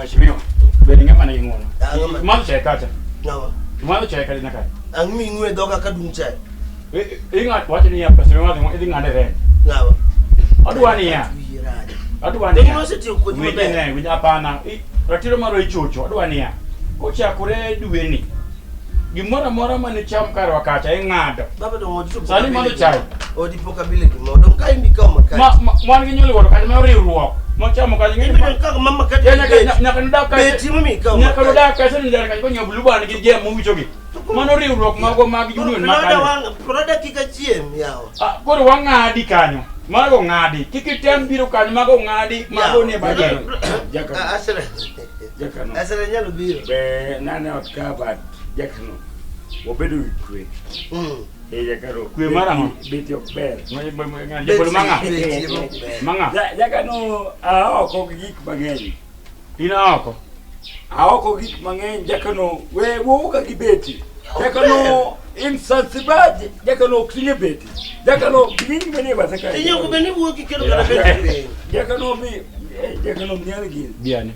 Mheshimiwa, beninga mana ingono. Mano chekacha. Nawa. Mano cheka ni nakai. Ang mingwe doga kaduncha. Ingat wacha ni apa sewa mo iding ade. Nawa. Aduani ya. Aduani. Ndio seti ko ni be. Ne, winya hapana. Ratiro maro ichucho, aduani ya. Kocha kure duweni. Gimora mora mane cham kar wakacha ingado. Baba do ngodi to. Sani mano chai. Odi pokability mo don kai ndi kama kai. Mwan ginyole wodo kati mari ruo. Mo chamo kati ngini ka mama kati. Nyaka nda ka. Beti mami ka. Nyaka nda ka sani ndara kati ko nyobulu bana gi je mo wichogi. Mano riuruok mago mag union makanya. Product kika chiem yawa. Koro wangadi kanyo. Mago ngadi. Kikitem biro kanyo mago ngadi mago ne baje. Jaka. Asere. Jaka no. Asere nyalo biro. Be nane otkabat jaka no. Obedo kwe. Jaka no. Kwe mara mo. Beti okber. Jepol manga. Manga. Jaka no aoko gik mang'eny. Ina oko. Aoko gik mang'eny jaka no we wuka gi beti. Jaka no insensible jaka no klinge beti. Jaka no gini bene basaka. Inyo ko bene wuki kero kana beti. Jaka no bi jaka no nyane gi. Biane.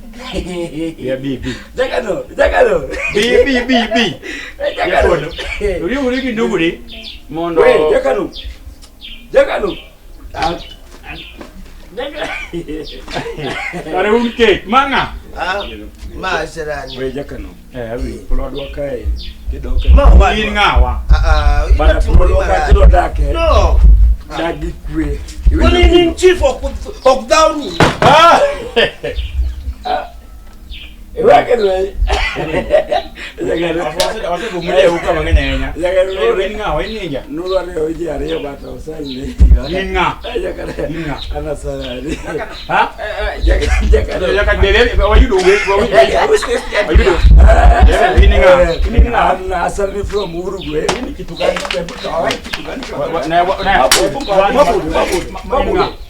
Ya bi. Jaka no. Bi. Jaka no. Uri ki nduguri. Mondo. We jaka no. Are unke manga. Ma serani. We jaka no. Abi. Pulo dwa kae. Kidoke. Ma In ngawa. Bana pulo ka tiro dake. No. Dagi kwe. Wani ni chief of downy. Wake we. Ose gumule uka mangenya. In ngawa inja. Nuru are oji are bata osani. In nga. Jaka ana sarani. Ha? Jaka bebe what you do wait. What you do? In nga. Ana asali from Uruguay. Ini kitu gani?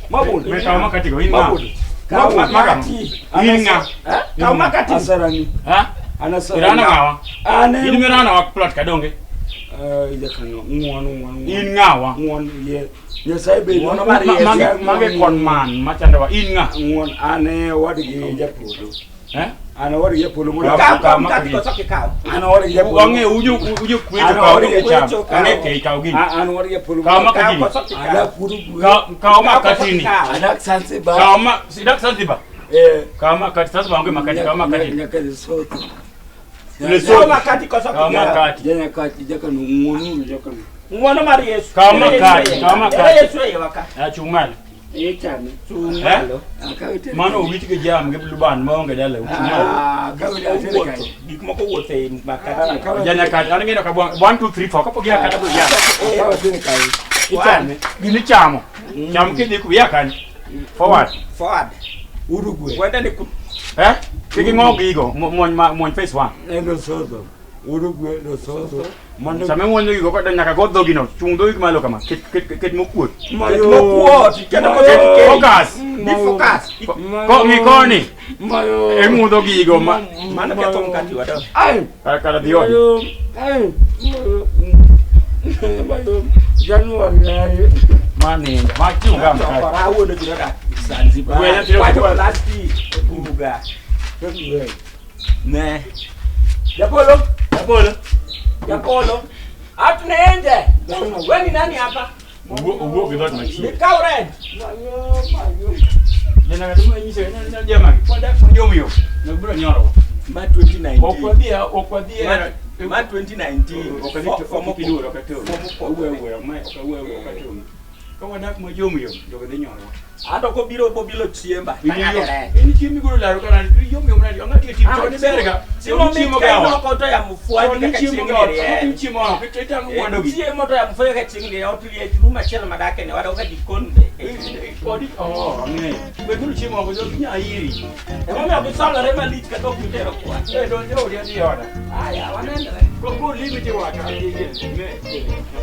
Mabul. Meka makati go in nga. Kau makati asarani. Ha? Ana sarani. Irana ngawa. Ane. Ini merana wak plot kadonge. Jaka no ngwan. In ngawa. Ngwan ye. Ye sai be no mage konman machanda wa in nga. Ngwan ane wadi japudo. Ana wadi japudo mo. Ka makati ko soke ka. Ana wadi japudo. Wange uju kweto ka wadi cham. Ane ke ka ugi. Ana wadi japudo. Ka makati. Ana puru. Ka makati ni. Ana sanse ba. Ka sidak sanse ba. Ka makati sasa wange makati ka makati. Nyakati soto. Le so makati ko soke. Ka makati. Jenya kati jaka no ngonu jaka no. Ngono mari Yesu. Ka makati. Yesu ye waka. Chumal. Chane. Chumalo. Mano witi ke jam ke bluban mo nga dala. Kawida atele kai. Dik moko wote makati. Jana kati ana ngeno ka 1 2 3 4 kapo gya kata ya. Kawa tene kai. Itane. Gini chamo. Chamo ke diku ya kan. Forward. Uruguay. Wenda ni Kiki ngogi go mon face one. Endo soto. Uruguay do soto. Mando same mon go ko dan naka goddo gino. Chung do malo kama. Ket mo kuot. Mayo. Kena ko Focus. Di focus. Ko mi koni. Mayo. Emu do gigo Mana ke tong kati wada. Ai. Kala dion. Ai. Mayo. Januari. Mani. Ma chunga mka. Para wodo gino da. Zanzibar. Wena tiro kwa lasti. Kubuga. Ne. Yapolo. Atunaende. Wewe ni nani hapa? Ugo gidot machi. Ni Kaured. Mayo. Jana katumo nyise na jama. Kwada kunjomyo. Na bura nyoro. Ma 2019. Okwadia. Ma 2019. Okadito fomo kiduro okato. Uwe okato. Kawa dak mo jomyo. Jogo de nyoro. Ando ko biro chiemba. Ini chimi guru la rokana yomyo mna anga ti choni berga. Simo chimo ga ko to ya mfuaji ka chingere. Ni chimo ko teta ngwando gi. Chimo to ya mfuaji ka chingere otulie chuma chela madake ne wada ka dikonde. Kodi ne. Be guru chimo ko yo nya yiri. E mo ya bisala rema lich ka to kutero kwa. Don yo dia di yoda. Aya wanende. Ko limit wa ka di ne.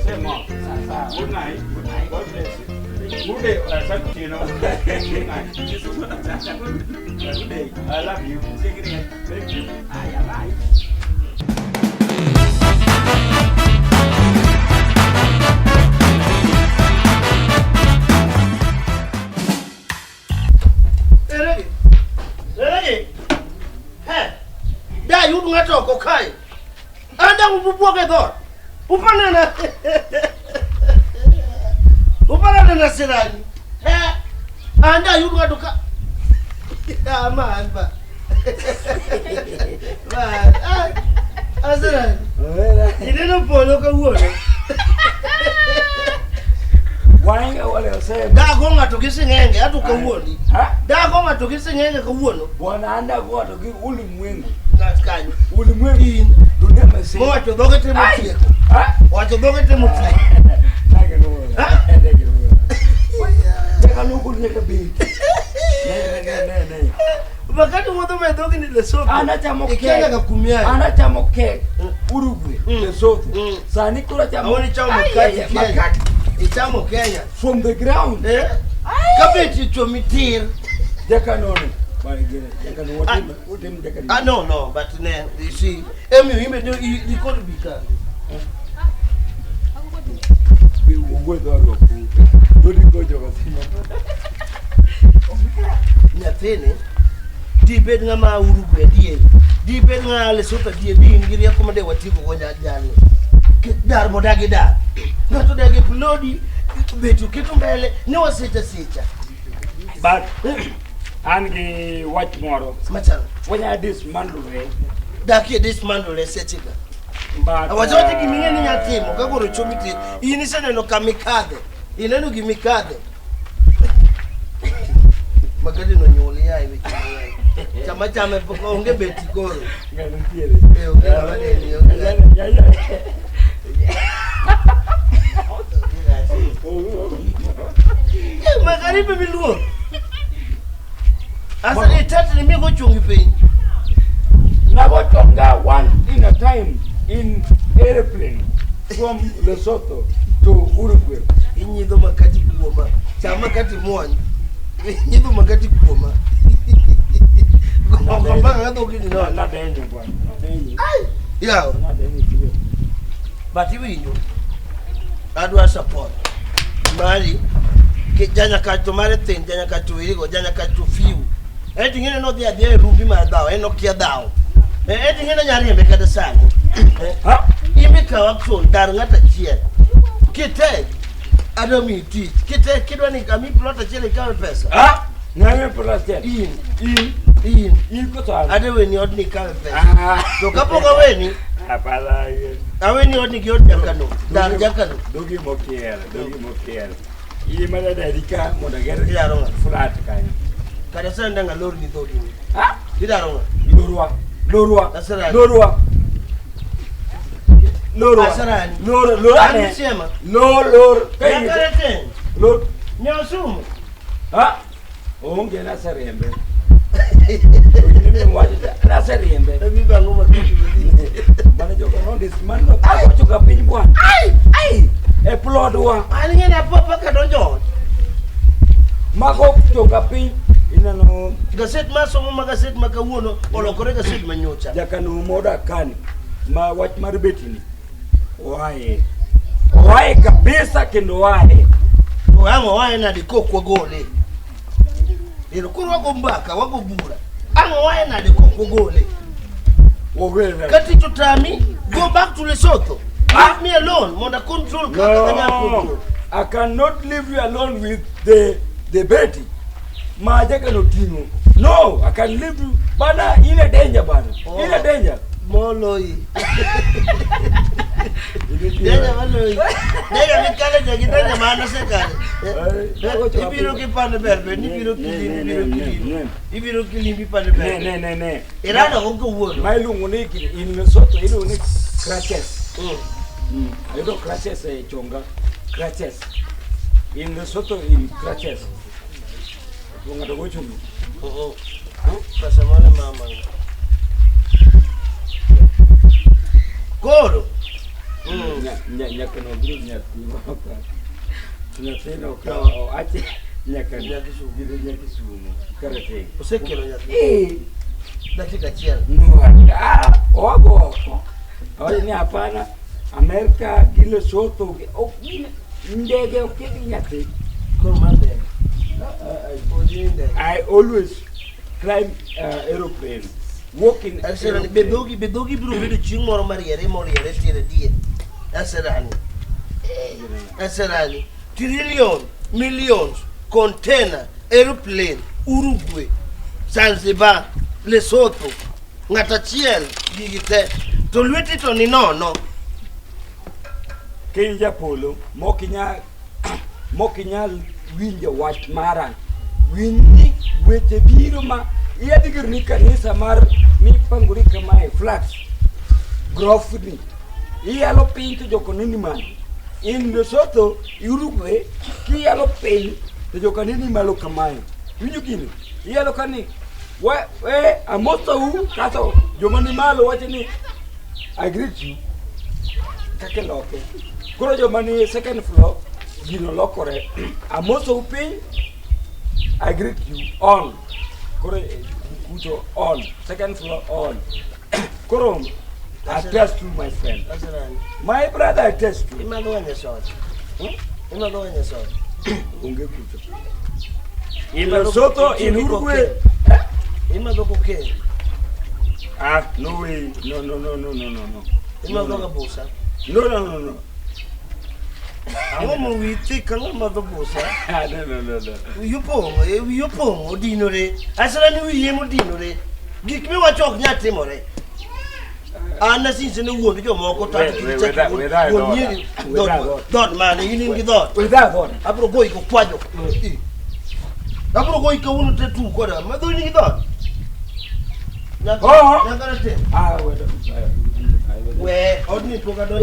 Sema. Sasa. Good night. God bless you. Good day, Good night. Good day. I love you. Thank you. Bye. tu ngato ko kai. Anda ububuoke dor. Upanana. Upanana na sirani. Anda yudu ngato ka. Man ba. Man. Asirani. Ideno polo ka wuono. Wanga wale sema. Da go ngato kisingenge atu ka wuoni. Da go ngato kisingenge ka wuono. Bwana anda go to gi ulimwengu. Naskanyo. Ulimwengu dunia mse. Wacho doge temo tieko. Wacho doge temo tieko. Nage no. Nage no. Teka nuku nyeka bi. Ne. Wakati mmoja mdogo ni Lesotho. Anachamo kek. Kenya kakumia. Anachamo kek. Uruguay. Lesotho. Sani kula chamo. Awoni chamo kaki Kenya. Ichamo Kenya. From the ground. Kabeti chomitir. Jaka none. Jaka no wotem jaka. No, but you see, emi do you could be ka. We go do go. Dodi go joga sima. Nyatene. Dibed ngama Uruguay die. Dibed ngama Lesotho die bi ngiri akomade watiko ko jani. Dar modagi da. Ngato dagi plodi betu kitu mbele ni wasicha. But angi watch moro. Machana. When I dismantle Daki dismantle sechika. But Awazote kimingeni nyatimo kakoro chomiti. Ini sana no kamikade. Ineno kimikade. Magadi no nyoli ya iwe chama. Chama poko onge beti koro. Ngalo tiere. Onge wale ni Magaribi biluo. Asa itatu ni mimi chungi pe. Nabotonga one in a time in airplane from Lesotho to Uruguay. Inyido makati kuoma. Chama kati mwani. Inyido makati kuoma. Ngomba ngado kini no. Na danger bwana. Yeah. Na danger. But you adwa support. Mali ke janya ka to mare ten janya ka to irigo janya ka to fiu. Ngene no dia rumbi ma dao eno kia dao. Ngene nyari mbe kada sana. Imbe ka wakso dar ngata chie. Kite adomi ti. Kite kidwa ni kami plota chele ka pesa. Ngame plota. In ko to adewe ni odni ka pesa. To kapoka weni apala aweni odni ki odni kanu. Dar jakanu. Dogi mokiel. Imala dadika modager Idaronga flat kanya. kada sanda nga lor ni dogi. Idaronga Lorwa. Asarani. Asarani. Lorane. Sema. Lor. Karete. Lor. Nyosumu. Onge na sarembe. Ngine mwaje na sarembe. Tabi bangu makiti bili. Bana joka no this man no. Ako chuka pin bwana. Ai. E plot wa. Alinge na papa kadonjo. Mako chuka pin ina no Gaset masomo magaset makawuono olokore gaset manyocha. jaka no moda kani ma wach mar betini. Wae kabisa kendo wae. Ango wae na dikokwa gole. Ilikuwa wako mbaka wako bura. Ango wae na dikokwa gole. Kati tutami go back to Lesotho. Leave me alone. Monda control No, I cannot leave you alone with the Betty. Majaka no tino. No, I can leave you. Bana in a danger, bana. In a danger. Moloi. Danger moloi. Danger mikale danger danger mana sekali. Ibiro kipande berbe, ibiro kili. Ibiro kili bipande berbe. Ne. Irana onko wuono. Mailu ngoniki in Lesotho, ilu ni crutches. Ilu crutches chonga. Crutches. In Lesotho in crutches. Wonga dogo chungu. Pasamana mama. Koro. Nyaka no bru nyaka. Tunasema kwa ache nyaka sumu. Karate. Usekelo nyaka. Dakika chiel. Ogo. Awali ni hapana. Amerika kile soto. Ndege ukiki nyaka. Komande. I always climb aeroplanes. walking. Aserani bedogi biro bedo chieng' moro mariere tiere diet. Aserani millions container aeroplane Uruguay Zanzibar Lesotho ng'ata chiel gigi te to lweti to ni nono King Japolo mokinyal winjo wach mara winji weche biro ma yadhigir ni kanisa mar mipangori kamae flats grofni iyalo piny to jokonini man in Lesotho Uruguay kiyalo piny to jokonini malo kamae winjo gini iyalo kani amosou kaso jomani malo wacho ni I greet you kake loke koro jomani second floor gino lokore amosou piny I greet you all koro kucho all second floor all koro I test you my friend my brother I test you imadho wanya sot unge kucho in Lesotho in Uruguay imadho koke no way no imadho ga busa no Amo witi kanga madho busa no Yupongo dinore Aserani wiye mo dinore Gik miwacho ok nyal timore Ana sinse ne wuondo jomoko Dot mane in gi dot Abro goyi ko kwajo Abro goyi ka uno te tu koda madho ni gi dot Nyakara te we odni to gado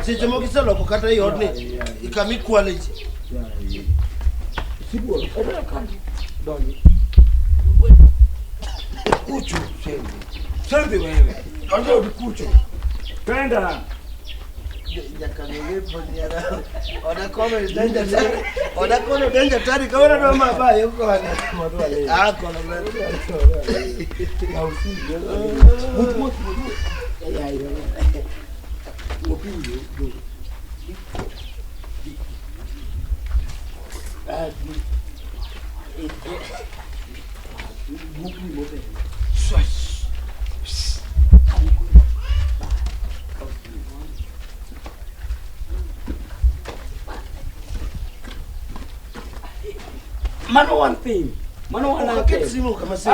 seche moko iseloko kata i odni ikami kwaleji sibuo era kan donji kuchu sendi wewe donjo di kuchu tenda Jakangenge poniara Oda kono denja tari kawana no mabayo kona kono Mano one thing. Wakati simu kama sisi.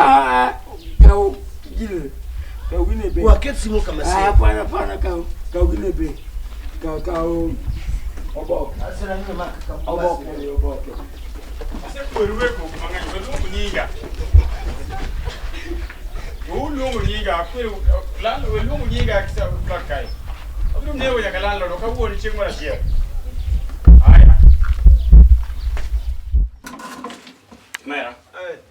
Kau gile. Kau gine be. Wakati simu kama sisi. Pana kau gine be. Kau obok. Asira ni maka kau obok. Ase kweruwe ko kumanga ngolungu nyinga. Ulungu nyinga kwe lalo ulungu nyinga kisa bakai. Obum newo ya kalalo ro kawoni chingwa sia. Aya. Mera.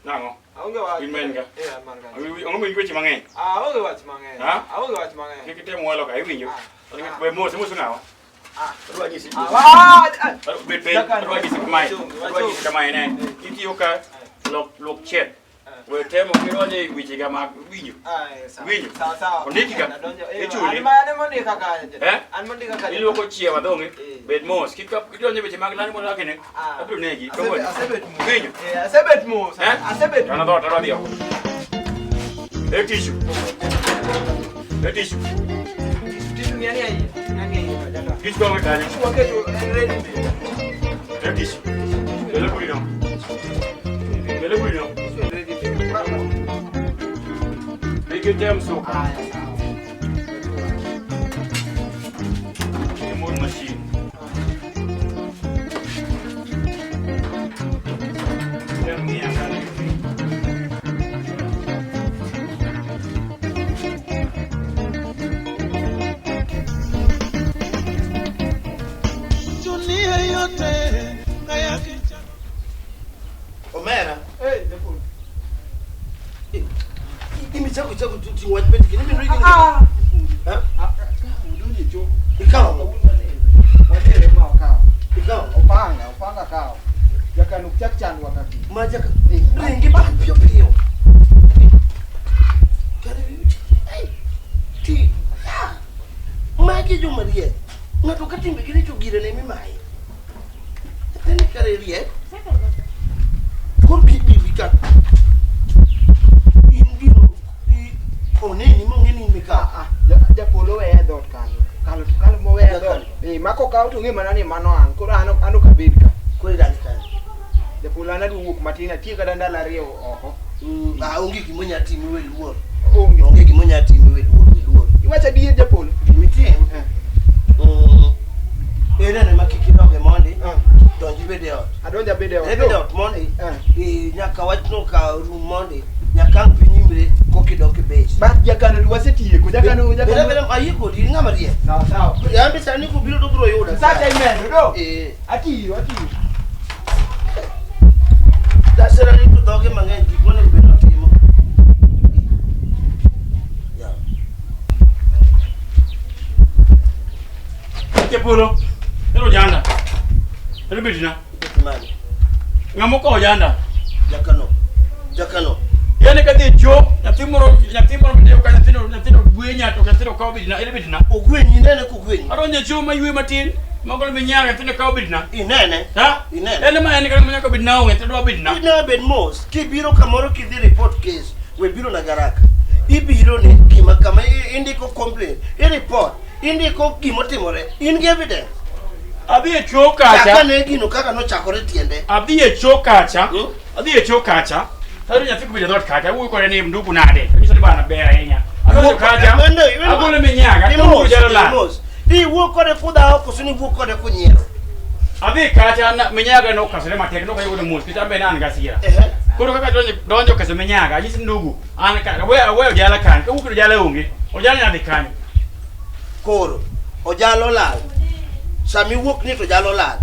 Nango. Aonge wa. Imenga. Manga. Ongo mwingo chimang'eny. Aonge wa chimang'eny. Aonge wa chimang'eny. Kikite mwalo ka iwinjo. We mose ngawa. Rwa nyisi. Bepe. Rwa nyisi kamae. Rwa nyisi kamae ne. Itiyo ka lok chet. We temo kironye wiche kama winjo. Winjo. Sawa. Ondiki ka. Echuli. Ani mondika ka. Ani mondika ka. Iloko chiewa donge. Bet mos. Kironye wiche mag lani mondo lakini. Abro negi. Asebet mos. Winjo. Asebet mos. Asebet. Ana do tara dio. Tishu. Tishu ni ai. Tishu kwa mtanyo. Waketo ready. Tishu. Ele bulino. Big damn so. More machine. Tell me I got Omera. Deputy. Imi chako tuti wajibeti kini mimi reading. Udunye cho. Ikawa. Wajere kwa kao. Ikawa. Upanga kao. Yakanu chakchan wakati. Majaka. Ringi ba pio. Kare ti. Magi jo Maria. Ngato katimbe kile cho gire ne mi mai. Teni kare rie. Kur bi ka. Indino Oh, nini mo ngeni mika. Japolo we dot kalo mo we dot. Mako ka to ngi manani mano an ko anu kabirka. Ko dali kan. Japolo na duwuk matina ti ka danda la riyo oko. Onge gimonya timi we luor. Onge gimonya timi we luor. Iwacha die Japolo. Mitie. Ere ne makikidoge mondi. Donji bede ot. Adonja bede ot. Bede ot mondi. Nyaka wachno ka room mondi. Nyaka pinyimre kokidoke base. Ba jakano wasetie ko jakano Bele ayiko di ngama rie. Sawa. Yambe sani ko biro do bro yoda. Sasa imendo do. Atiyo. Dasera ni kudoge mangen di kone beno timo. Ya. Japolo. Ero janda. Ero bitina. Mani. Ngamo ko janda. Jakano. Yani ka de jo, nyatimoro de ka nyatino gwenya to nyatino ka bitina. Ero bitina. Ogwenyi nene ko gwenyi. Aronye jo maywe matin. Magol minyaga nyatino ka bitina. Inene. Ha? Inene. Ene ma yani ka manyaka bitina o nyatino bitina. Ina ben mos. Ki biro kamoro ki di report case. We biro na garaka. Ibiro ni gima kama indiko complaint. I report. Indiko gimotimore. In gi evidence. Adhi e choka Kaka ne gino kaka no chakore tiende. Adhi e choka cha. Tadu nyathi kubida dot kacha. Wuyi kore ni mduku nade. Nyiso ni bana bea hinya. Adhi kacha. Agole menyaga. Tumu jalo la. Di wukore kuda oko suni wukore kunyero. Adhi kacha na menyaga no kasere matek no kayude mus. Kita be nan gasira. Koro kaka donjo kase menyaga. Nyisi ndugu. Anaka. We jala kan. Wukudo jala ungi. Ojala nyadhi kan. Koro. Ojalo lal. Sami wuk ni to jalo lal.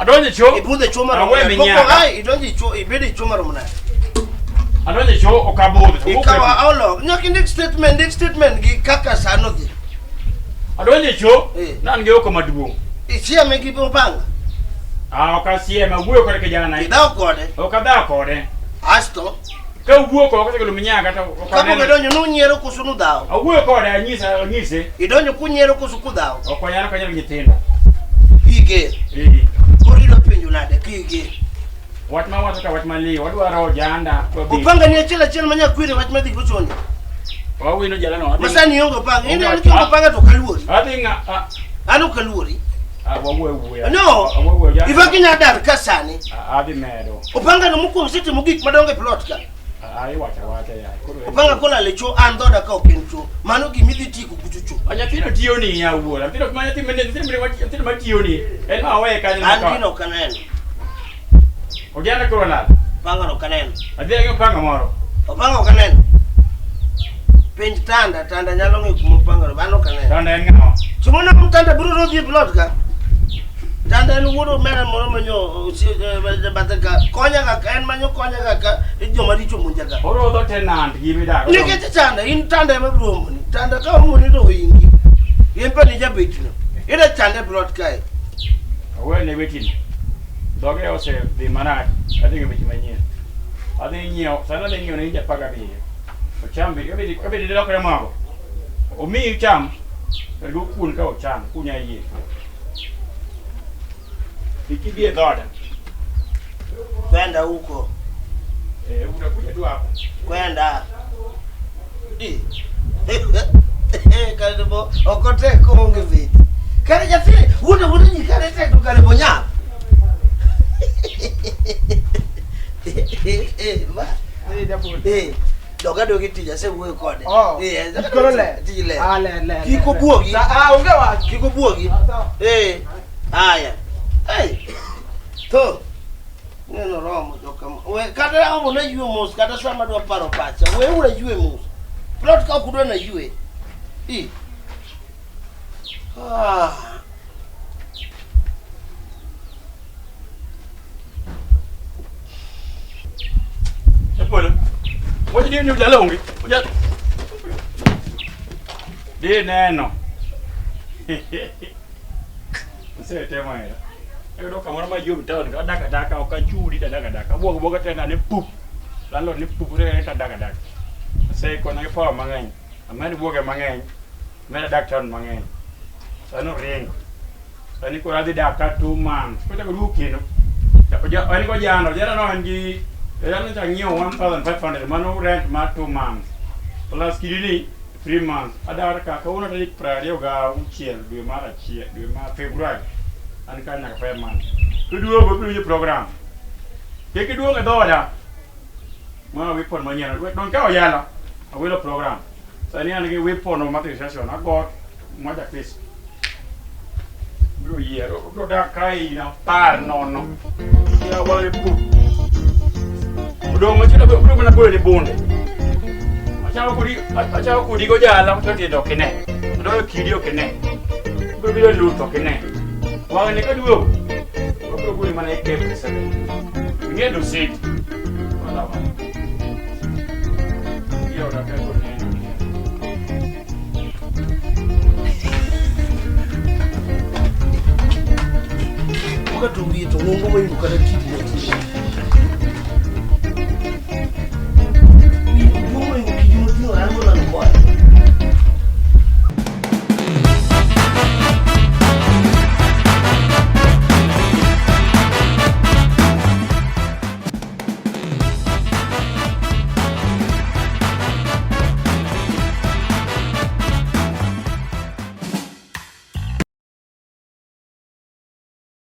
Adonje cho. Ibudhe choma romana. Awe menyaga. Koko ai idonje cho ibede choma romana. Adonje cho okabode. Ikawa aulo. Nyaki next statement gi kaka sano gi. Adonje cho. Nan ge oko maduong. Ichia mengi panga. Okasie ma wuyo kore kijana. Idao kode. Okada kode. Asto. Ka wuyo ko kase luminyaga ta Kapo gedonyo no nyero kusunu dao. Awuyo kode anyise. Idonyo kunyero kusuku dao. Okwanyana kanyalo nyithindo. Ige. Korido penjo nade kige. Wat ma wato ka wat mali wadwaro janda to bi. Upanga ni achela manya kwire wat madhi gochoni. Wawino jala no. Masani yongo panga. Inde aliki panga to kaluori. Adinga Anu kaluori. Awuyo. No. Ivaki nya dar kasani. Adi medo. Upanga no muko siti mugik madonge plot ka. Ai wacha ya. Upanga kola lecho andoda ka okencho. Mano gimidhi tiku kuchuchu. Anyapino tioni ya wuola. Apino kumanya timene timene mationi. En awe kanyo. Andino kaneno. Ojana korona. Panga no kaneno. Adhiga panga moro. Opanga kaneno. Penj tanda nyalo ngi kumupanga no bano kaneno. Tanda en ngao. Chumona mtanda buru rodhi plot ka. Tanda ni wudo mera moro manyo bataka konya ka en manyo konya ka joma richo munjaga. Oro do tenant gibi da. Nikete tanda in tanda e mabro muni. Tanda ka muni do ingi. Yempa ni jabetino. Ida tanda plot kai. Awe ne betin. Doge ose di manat. Adinga beti manyien. Adi nyio, sana le nyio ne ja paga bi. O chambi, obi di lokre mago. O mi cham. Ergo kun ka o cham, kunya yi. Ikibie doda. Kwenda huko. Unakuja tu hapo. Kwenda. Karibu okote konge viti. Kare jafiri, wude nyikare tetu karibu nya. Ma. Doga dogi tija se wuwe kode. Korole. Tijile. Le. Kiko buogi. Unge wa. Kiko buogi. Aya. To. Neno romo doka. We kada amo na yue mos kada sama do paro pacha. We ura yue mos. Plot ka kudwa na yue. Apolo. Oje ni jala ungi. Oje. Di neno. Sasa tema ya. Ero kamera ma yum taon ka daka ka churi daka. Buoga tena ne pup. Lalo ne pup re ta daka. Sai ko na fa mangany. Amani buoga mangany. Mera dak taon mangany. Sano ring. Sani ko radi daka 2 months. Ko ta ru kino. Ani ko jano no angi. Yana ta nyio 1500 mano rent ma 2 months. Plus kidini 3 months. Ada ka ka una tarik prario ga uchiel dwe mar February. An ka nyaka 5 months. Kuduo go biro program. Ke kiduo ga dola. Ma we pon manyana. We don ka oyala. Awilo program. Sani an ge we pon no mati session agot moja pes. Biro yero. Biro da kai na par no. Ya wale pu. Udo mo chira biro mana bole bonde. Acha kudi go jala mtoto ndo kene. Ndo kidio kene. Biro luto kene. Wang ni kaduo. Biro bole mana ike pesa. Ngendo sit. Wala wa. Yo da ka go ne. Muka tumbi to ngongo mo yuka da kidi.